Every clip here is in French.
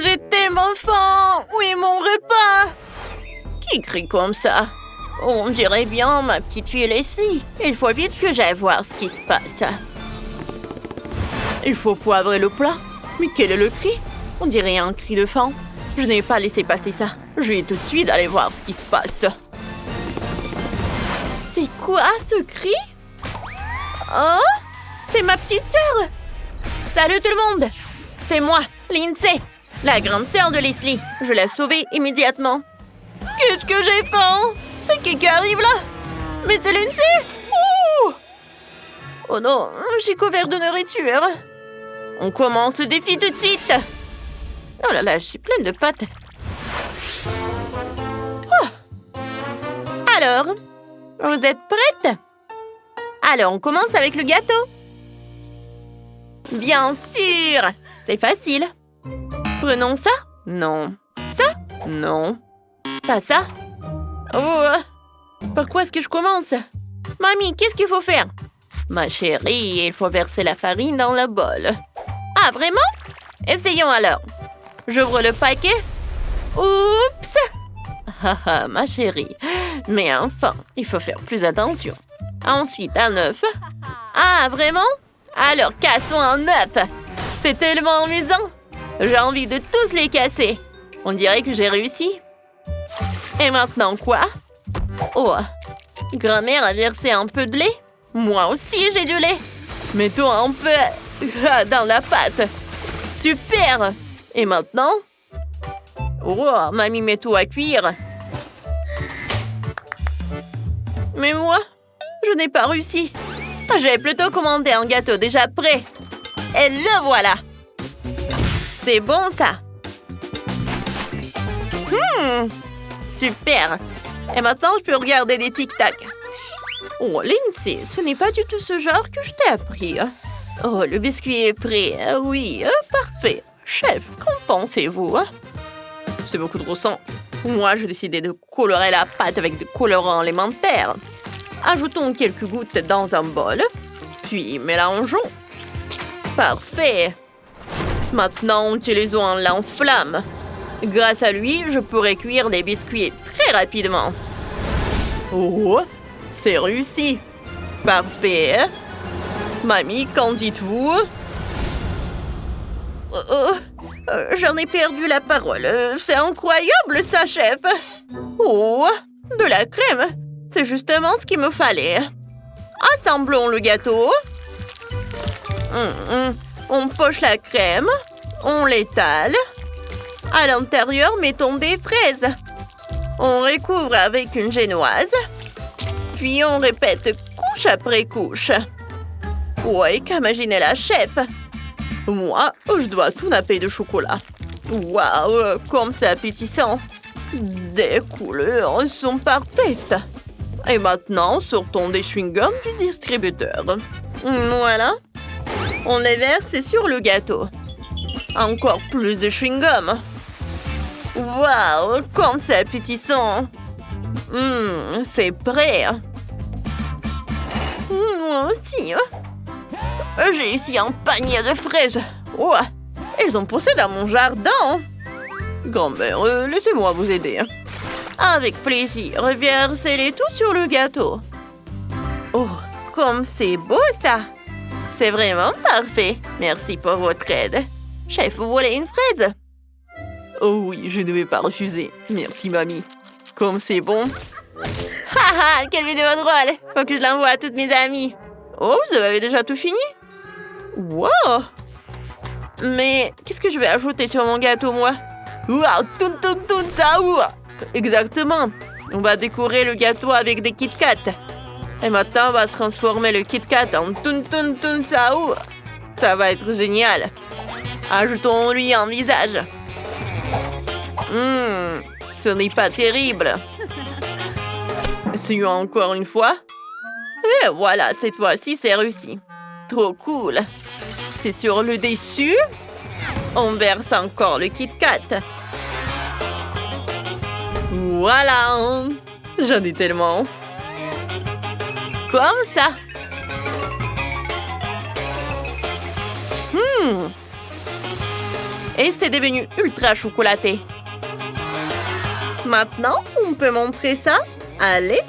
J'ai tellement faim! Où est mon repas? Qui crie comme ça? On dirait bien ma petite fille Leslie. Il faut vite que j'aille voir ce qui se passe. Il faut poivrer le plat. Mais quel est le cri? On dirait un cri de faim. Je n'ai pas laissé passer ça. Je vais tout de suite aller voir ce qui se passe. C'est quoi ce cri? Oh? C'est ma petite sœur! Salut tout le monde! C'est moi, Lindsay, la grande sœur de Leslie. Je l'ai sauvée immédiatement. Qu'est-ce que j'ai faim? C'est qui arrive là? Mais c'est Lindsay! Ouh! Oh non, j'ai couvert de nourriture. On commence le défi tout de suite. Oh là là, je suis pleine de pâtes. Oh. Alors, vous êtes prêtes? Alors, on commence avec le gâteau. Bien sûr! C'est facile. Prenons ça? Non. Ça? Non. Pas ça? Oh! Par quoi est-ce que je commence? Mamie, qu'est-ce qu'il faut faire? Ma chérie, il faut verser la farine dans le bol. Ah, vraiment? Essayons alors. J'ouvre le paquet. Oups! Haha, ma chérie. Mais enfin, il faut faire plus attention. Ensuite, un œuf. Ah, vraiment? Alors, cassons un œuf. C'est tellement amusant. J'ai envie de tous les casser. On dirait que j'ai réussi. Et maintenant quoi? Oh, grand-mère a versé un peu de lait. Moi aussi, j'ai du lait. Mettons un peu dans la pâte. Super! Et maintenant? Oh, mamie met tout à cuire. Mais moi, je n'ai pas réussi. J'ai plutôt commandé un gâteau déjà prêt. Et le voilà! C'est bon, ça! Super! Et maintenant, je peux regarder des tic-tac. Oh, Lindsay, ce n'est pas du tout ce genre que je t'ai appris. Oh, le biscuit est prêt. Oui, parfait. Chef, qu'en pensez-vous? C'est beaucoup trop simple. Moi, j'ai décidé de colorer la pâte avec du colorant alimentaire. Ajoutons quelques gouttes dans un bol, puis mélangeons. Parfait. Maintenant, utilisons un lance-flamme. Grâce à lui, je pourrai cuire des biscuits très rapidement. Oh, c'est réussi. Parfait. Mamie, qu'en dites-vous? J'en ai perdu la parole. C'est incroyable, ça, chef. Oh, de la crème. C'est justement ce qu'il me fallait. Assemblons le gâteau. On poche la crème. On l'étale. À l'intérieur, mettons des fraises. On recouvre avec une génoise. Puis on répète couche après couche. Ouais, qu'imaginer la chef. Moi, je dois tout napper de chocolat. Waouh, comme c'est appétissant. Des couleurs sont parfaites. Et maintenant, sortons des chewing-gums du distributeur. Voilà. On les verse sur le gâteau. Encore plus de chewing-gum. Waouh, comme c'est appétissant. C'est prêt. Moi aussi. J'ai ici un panier de fraises. Ouah, elles ont poussé dans mon jardin. Grand-mère, laissez-moi vous aider. Avec plaisir, versez-les tout sur le gâteau. Oh, comme c'est beau ça. C'est vraiment parfait. Merci pour votre aide. Chef, vous voulez une fraise? Oh oui, je ne vais pas refuser. Merci, mamie. Comme c'est bon. Haha, quelle vidéo drôle. Faut que je l'envoie à toutes mes amies. Oh, vous avez déjà tout fini? Wow! Mais qu'est-ce que je vais ajouter sur mon gâteau, moi? Waouh, toun, ça, ouah! Exactement. On va décorer le gâteau avec des Kit Kat. Et maintenant, on va transformer le Kit Kat en toun, ça, ouah! Ça va être génial. Ajoutons-lui un visage. Ce n'est pas terrible. Essayons encore une fois. Et voilà, cette fois-ci, c'est réussi. Trop cool. C'est sur le dessus. On verse encore le Kit Kat. Voilà. J'en ai tellement. Comme ça. Et c'est devenu ultra chocolaté. Maintenant, on peut montrer ça à Leslie.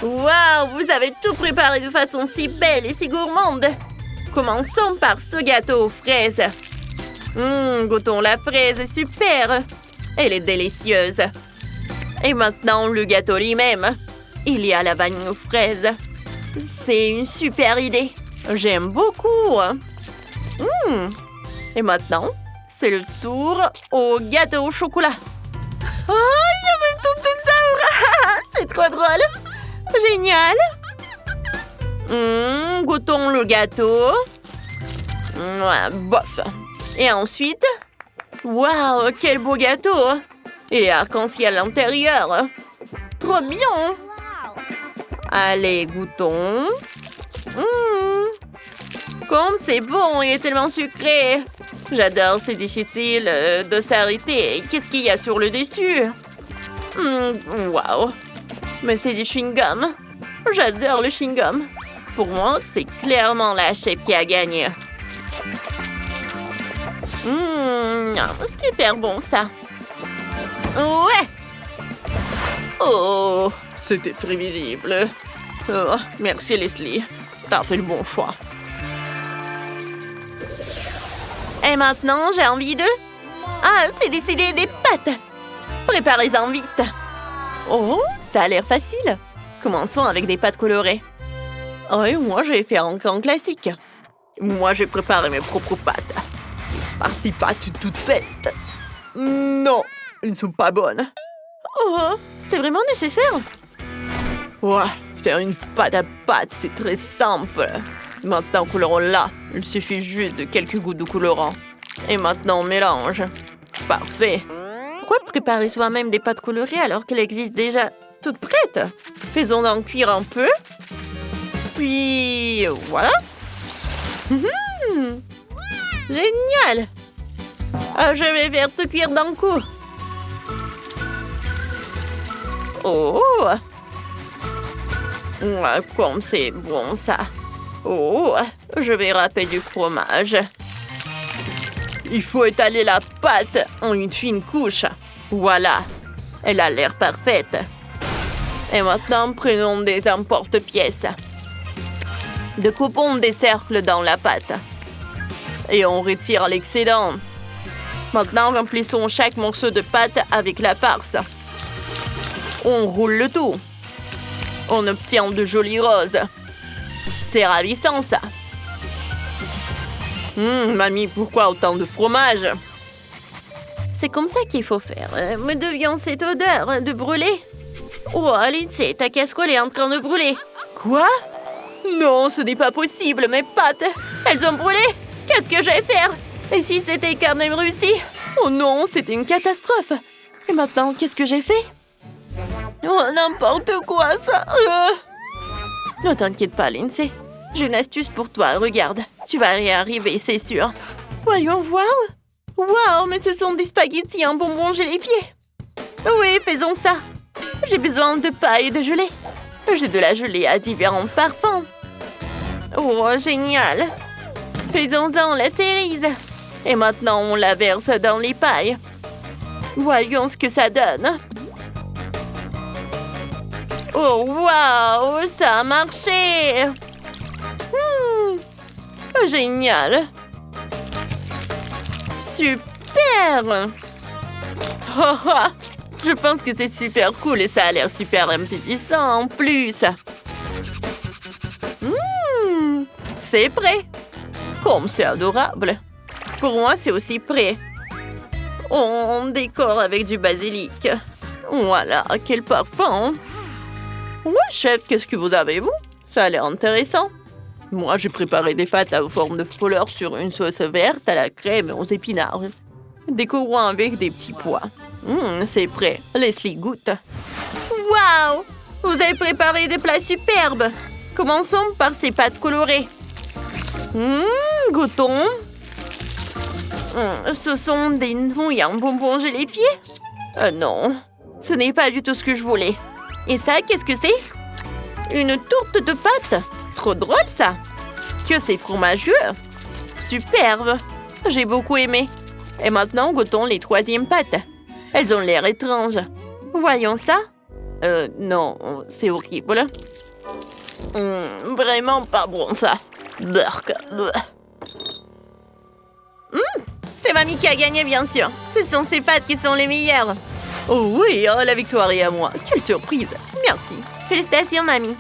Waouh, vous avez tout préparé de façon si belle et si gourmande. Commençons par ce gâteau aux fraises. Goûtons la fraise, super. Elle est délicieuse. Et maintenant, le gâteau lui-même. Il y a la vanille aux fraises. C'est une super idée. J'aime beaucoup. Et maintenant, c'est le tour au gâteau au chocolat. Oh, il y a même tout ça. C'est trop drôle. Génial. Goûtons le gâteau. Bof. Et ensuite, waouh, quel beau gâteau. Et arc-en-ciel à l'intérieur. Trop bien. Allez, goûtons. Comme c'est bon, il est tellement sucré. J'adore, c'est difficile de s'arrêter. Qu'est-ce qu'il y a sur le dessus? Waouh. Mais c'est du chewing-gum. J'adore le chewing-gum. Pour moi, c'est clairement la chef qui a gagné. Super bon, ça. Ouais. Oh, c'était prévisible. Oh, merci, Leslie. T'as fait le bon choix. Et maintenant, j'ai envie de... Ah, c'est décidé, des pâtes. Préparez-en vite. Oh, ça a l'air facile. Commençons avec des pâtes colorées. Oh, et moi, je vais faire un grand classique. Moi, je vais préparer mes propres pâtes. Par ces pâtes toutes faites. Non, elles ne sont pas bonnes. Oh, c'était vraiment nécessaire? Ouais, faire une pâte à pâte, c'est très simple. Maintenant, colorons là. Il suffit juste de quelques gouttes de colorant. Et maintenant, on mélange. Parfait. Pourquoi préparer soi-même des pâtes colorées alors qu'elles existent déjà toutes prêtes? Faisons-en cuire un peu. Puis, voilà. Génial. Je vais faire tout cuire d'un coup. Oh. Comme c'est bon, ça. Oh, je vais râper du fromage. Il faut étaler la pâte en une fine couche. Voilà, elle a l'air parfaite. Et maintenant, prenons des emporte-pièces. Découpons des cercles dans la pâte. Et on retire l'excédent. Maintenant, remplissons chaque morceau de pâte avec la farce. On roule le tout. On obtient de jolis roses. C'est ravissant, ça. Mamie, pourquoi autant de fromage? C'est comme ça qu'il faut faire. Me devient cette odeur de brûlé. Oh, Lindsay, ta casserole est en train de brûler. Quoi? Non, ce n'est pas possible. Mes pâtes, elles ont brûlé. Qu'est-ce que je vais faire? Et si c'était quand même réussi? Oh non, c'était une catastrophe. Et maintenant, qu'est-ce que j'ai fait? Oh, n'importe quoi, ça. Ne t'inquiète pas, Lindsay. J'ai une astuce pour toi, regarde. Tu vas y arriver, c'est sûr. Voyons voir. Waouh, mais ce sont des spaghettis en bonbons gélifiés. Oui, faisons ça. J'ai besoin de paille et de gelée. J'ai de la gelée à différents parfums. Oh, génial. Faisons-en la cerise. Et maintenant, on la verse dans les pailles. Voyons ce que ça donne. Oh, waouh, ça a marché. Génial. Super. Je pense que c'est super cool et ça a l'air super appétissant en plus. C'est prêt. Comme c'est adorable. Pour moi, c'est aussi prêt. On décore avec du basilic. Voilà, quel parfum. Ouais, chef, qu'est-ce que vous avez, vous? Ça a l'air intéressant. Moi, j'ai préparé des pâtes à forme de fleurs sur une sauce verte à la crème et aux épinards. Décorons avec des petits pois. C'est prêt. Leslie goûte. Waouh! Vous avez préparé des plats superbes. Commençons par ces pâtes colorées. Goûtons. Ce sont des nouilles en bonbons gélifiés? Non, ce n'est pas du tout ce que je voulais. Et ça, qu'est-ce que c'est? Une tourte de pâtes? Trop drôle, ça. Que c'est fromageux. Superbe! J'ai beaucoup aimé. Et maintenant, goûtons les troisièmes pâtes. Elles ont l'air étranges. Voyons ça. Non, c'est horrible. Vraiment pas bon, ça. Burk. C'est mamie qui a gagné, bien sûr. Ce sont ces pâtes qui sont les meilleures. Oh oui, la victoire est à moi. Quelle surprise. Merci. Félicitations, mamie.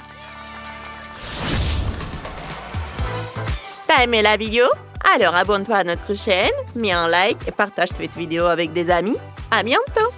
T'as aimé la vidéo? Alors abonne-toi à notre chaîne, mets un like et partage cette vidéo avec des amis. À bientôt!